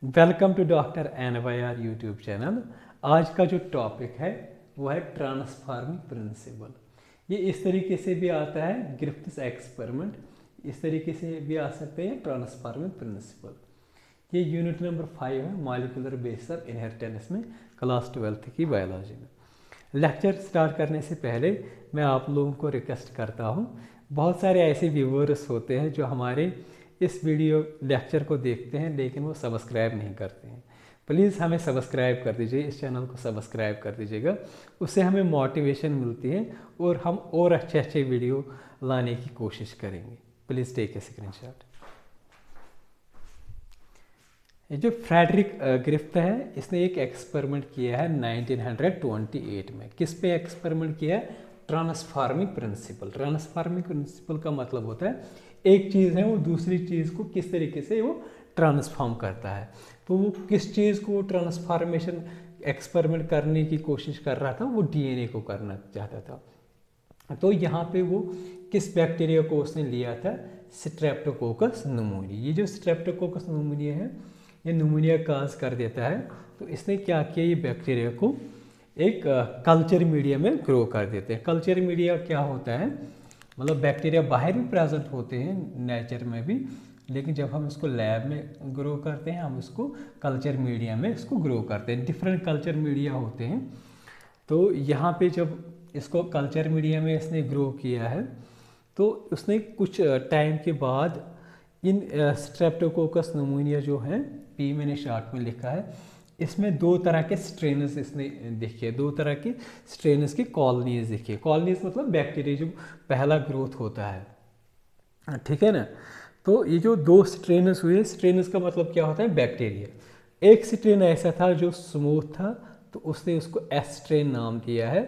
Welcome to doctor NYR YouTube channel. आज का जो टॉपिक है वो है ट्रांसफॉर्मिंग प्रिंसिपल। ये इस तरीके से भी आता है ग्रिफ्थ्स एक्सपेरिमेंट, इस तरीके से भी आ सकते हैं ट्रांसफॉर्मिंग प्रिंसिपल। ये यूनिट नंबर 5 है मॉलिक्यूलर बेसिस ऑफ इनहेरिटेंस में, क्लास 12th की बायोलॉजी में। लेक्चर स्टार्ट करने से पहले मैं आप लोगों को रिक्वेस्ट करता हूँ, बहुत सारे ऐसे व्यूअर्स होते हैं जो हमारे इस वीडियो लेक्चर को देखते हैं लेकिन वो सब्सक्राइब नहीं करते हैं। प्लीज़ हमें सब्सक्राइब कर दीजिए, इस चैनल को सब्सक्राइब कर दीजिएगा, उससे हमें मोटिवेशन मिलती है और हम और अच्छे अच्छे वीडियो लाने की कोशिश करेंगे। Please take a screenshot. ये जो फ्रेडरिक ग्रिफ्थ है, इसने एक एक्सपेरिमेंट किया है 1928 में। किस पे एक्सपेरिमेंट किया है? Transforming principle. ट्रांसफॉर्मिंग प्रिंसिपल का मतलब होता है एक चीज़ है वो दूसरी चीज़ को किस तरीके से वो ट्रांसफॉर्म करता है। तो वो किस चीज़ को ट्रांसफॉर्मेशन एक्सपेरिमेंट करने की कोशिश कर रहा था, वो DNA को करना चाहता था। तो यहाँ पे वो किस बैक्टीरिया को उसने लिया था? Streptococcus pneumonia. ये जो स्ट्रेप्टोकोकस न्यूमोनिया है, ये न्यूमोनिया काज कर देता है। तो इसने क्या किया, ये बैक्टीरिया को एक कल्चर मीडिया में ग्रो कर देते हैं। कल्चर मीडिया क्या होता है, मतलब बैक्टीरिया बाहर भी प्रेजेंट होते हैं नेचर में भी, लेकिन जब हम इसको लैब में ग्रो करते हैं हम इसको कल्चर मीडिया में इसको ग्रो करते हैं। डिफरेंट कल्चर मीडिया होते हैं। तो यहाँ पे जब इसको कल्चर मीडिया में इसने ग्रो किया है तो उसने कुछ टाइम के बाद इन स्ट्रेप्टोकोकस न्यूमोनिया जो है, पी मैंने शॉर्ट में लिखा है, इसमें दो तरह के स्ट्रेनस इसने देखे, दो तरह के स्ट्रेनस की कॉलोनीज देखी। कॉलोनीज मतलब बैक्टीरिया जो पहला ग्रोथ होता है, ठीक है ना। तो ये जो दो स्ट्रेनस हुए, स्ट्रेनस का मतलब क्या होता है? बैक्टीरिया। एक स्ट्रेन ऐसा था जो स्मूथ था, तो उसने उसको एस स्ट्रेन नाम दिया है,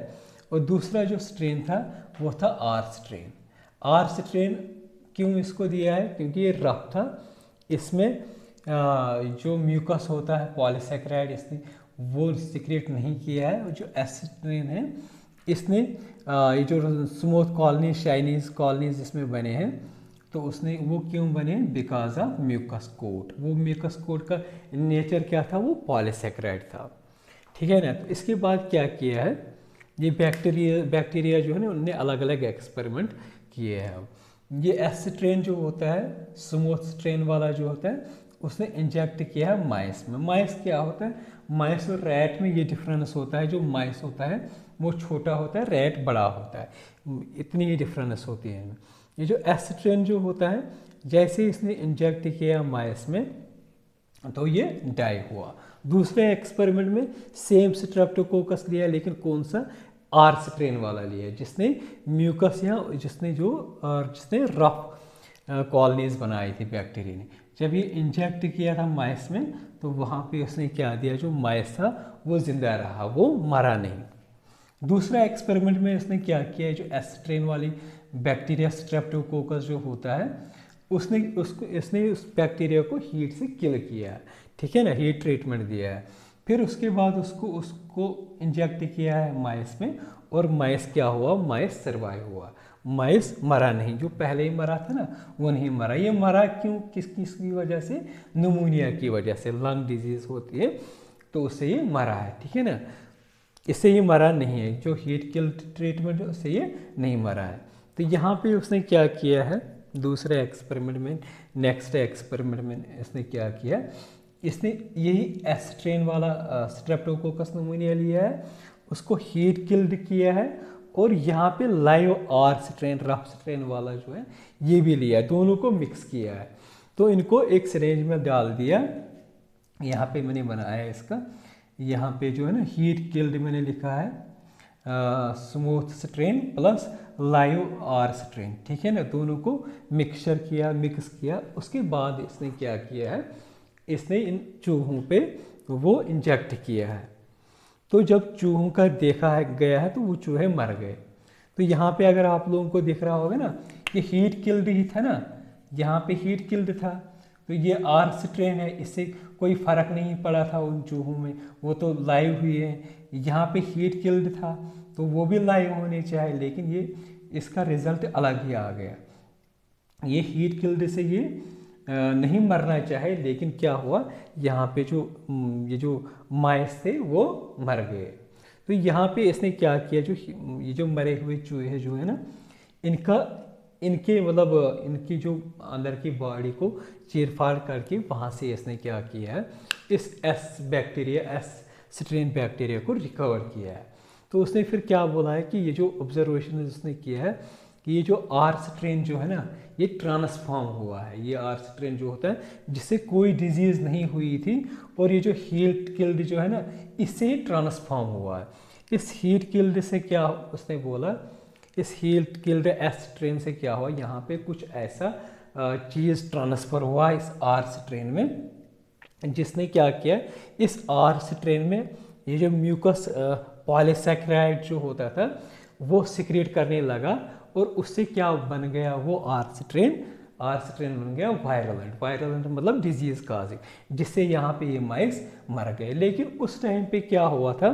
और दूसरा जो स्ट्रेन था वो था आर स्ट्रेन। आर स्ट्रेन क्यों इसको दिया है? क्योंकि ये रफ था, इसमें जो म्यूकस होता है पॉलीसेकेराइड इसने वो सिक्रेट नहीं किया है। और जो एस स्ट्रेन है इसने ये जो स्मूथ कॉलोनी, शाइनीज कॉलोनीज इसमें बने हैं, तो उसने वो क्यों बने? Because of mucus coat. वो म्यूकस कोट का नेचर क्या था? वो पॉलीसेकेराइड था, ठीक है ना। तो इसके बाद क्या किया है, ये बैक्टीरिया जो है ना, उनने अलग अलग एक्सपेरिमेंट किए हैं। ये एस स्ट्रेन जो होता है, स्मूथ स्ट्रेन वाला जो होता है, उसने इंजेक्ट किया है माइस में। माइस क्या होता है? माइस और रैट में ये डिफरेंस होता है, जो माइस होता है वो छोटा होता है, रैट बड़ा होता है, इतनी ही डिफरेंस होती है। ये जो एस स्ट्रेन जो होता है, जैसे इसने इंजेक्ट किया माइस में तो ये डाई हुआ। दूसरे एक्सपेरिमेंट में सेम स्ट्रेप्टोकोकस लिया, लेकिन कौन सा? आर स्ट्रेन वाला लिया, जिसने म्यूकस या जिसने रफ कॉलोनीज बनाई थी बैक्टीरिया ने। जब ये इंजेक्ट किया था माइस में, तो वहाँ पे उसने क्या दिया, जो माइस था वो जिंदा रहा, वो मरा नहीं। दूसरा एक्सपेरिमेंट में इसने क्या किया, जो एस स्ट्रेन वाली बैक्टीरिया स्ट्रेप्टोकोकस जो होता है, इसने उस बैक्टीरिया को हीट से किल किया, ठीक है ना, हीट ट्रीटमेंट दिया है। फिर उसके बाद उसको इंजेक्ट किया है माइस में, और माइस क्या हुआ? माइस सर्वाइव हुआ, माइस मरा नहीं। जो पहले ही मरा था ना, वो नहीं मरा। ये मरा क्यों? किसकी वजह से? न्यूमोनिया की वजह से। लंग डिजीज होती है तो उससे ये मरा है, ठीक है ना। इससे ये मरा नहीं है, जो हीट किल ट्रीटमेंट है उससे ये नहीं मरा है। तो यहाँ पे उसने क्या किया है, दूसरे एक्सपेरिमेंट में, नेक्स्ट एक्सपेरिमेंट में इसने क्या किया, इसने यही एस स्ट्रेन वाला स्ट्रेप्टोकोकस न्यूमोनिया लिया है, उसको हीट किल्ड किया है, और यहाँ पे live R strain, rough strain वाला जो है ये भी लिया है, दोनों को मिक्स किया है। तो इनको एक सिरेंज में डाल दिया। यहाँ पे मैंने बनाया है इसका, यहाँ पे जो है ना हीट किल्ड मैंने लिखा है, smooth strain plus live R strain, ठीक है ना। दोनों को मिक्स किया। उसके बाद इसने क्या किया है, इसने इन चूहों पे वो इंजेक्ट किया है। तो जब चूहों का देखा गया है तो वो चूहे मर गए। तो यहाँ पे अगर आप लोगों को दिख रहा होगा ना, ये हीट किल्ड ही था ना, यहाँ पे हीट किल्ड था, तो ये आर स्ट्रेन है, इससे कोई फर्क नहीं पड़ा था उन चूहों में, वो तो लाइव हुई है। यहाँ पे हीट किल्ड था तो वो भी लाइव होने चाहिए, लेकिन ये इसका रिजल्ट अलग ही आ गया। ये हीट किल्ड से ये नहीं मरना चाहे, लेकिन क्या हुआ यहाँ पे जो ये जो माइस थे वो मर गए। तो यहाँ पे इसने क्या किया, जो ये जो मरे हुए चूहे जो है ना, इनका इनके मतलब इनकी जो अंदर की बॉडी को चीरफाड़ करके वहाँ से इसने क्या किया है, इस एस स्ट्रेन बैक्टीरिया को रिकवर किया है। तो उसने फिर क्या बोला है कि ये जो ऑब्जर्वेशन उसने किया है कि ये जो आर स्ट्रेन जो है ना, ये ट्रांसफॉर्म हुआ है। ये आर स्ट्रेन जो होता है जिससे कोई डिजीज़ नहीं हुई थी, और ये जो हीट किल्ड जो है ना, इससे ट्रांसफॉर्म हुआ है। इस हीट किल्ड से क्या उसने बोला, इस हीट किल्ड एस स्ट्रेन से क्या हुआ, यहाँ पे कुछ ऐसा चीज़ ट्रांसफ़र हुआ इस आर स्ट्रेन में, जिसने क्या किया, इस आर स्ट्रेन में ये जो म्यूकस पॉलीसैकेराइड जो होता था वो सिक्रेट करने लगा, और उससे क्या बन गया, वो आर स्ट्रेन बन गया वायरलेंट मतलब डिजीज़ काजिंग, जिससे यहाँ पे ये माइस मर गए। लेकिन उस टाइम पे क्या हुआ था,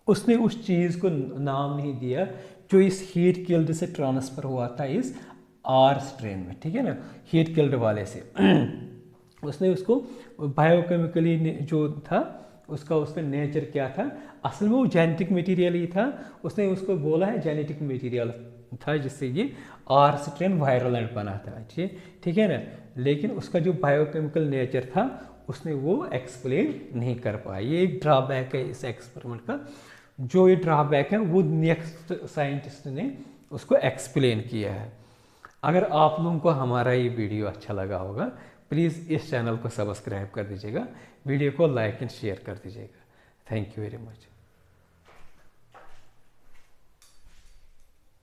उसने उस चीज़ को नाम नहीं दिया जो इस हीट किल्ड से ट्रांसफ़र हुआ था इस आर स्ट्रेन में, ठीक है ना, हीट किल्ड वाले से। उसने उसको बायोकेमिकली जो था उसका नेचर क्या था, असल में वो जेनेटिक मटेरियल ही था, उसने उसको बोला है जेनेटिक मटेरियल था जिससे ये आर स्ट्रेन वायरलेंट बना था, ठीक है ना। लेकिन उसका जो बायोकेमिकल नेचर था उसने वो एक्सप्लेन नहीं कर पाया। ये एक ड्रॉबैक है इस एक्सपेरिमेंट का। जो ये ड्रॉबैक है वो नेक्स्ट साइंटिस्ट ने उसको एक्सप्लेन किया है। अगर आप लोगों को हमारा ये वीडियो अच्छा लगा होगा, प्लीज़ इस चैनल को सब्सक्राइब कर दीजिएगा, वीडियो को लाइक एंड शेयर कर दीजिएगा। Thank you very much.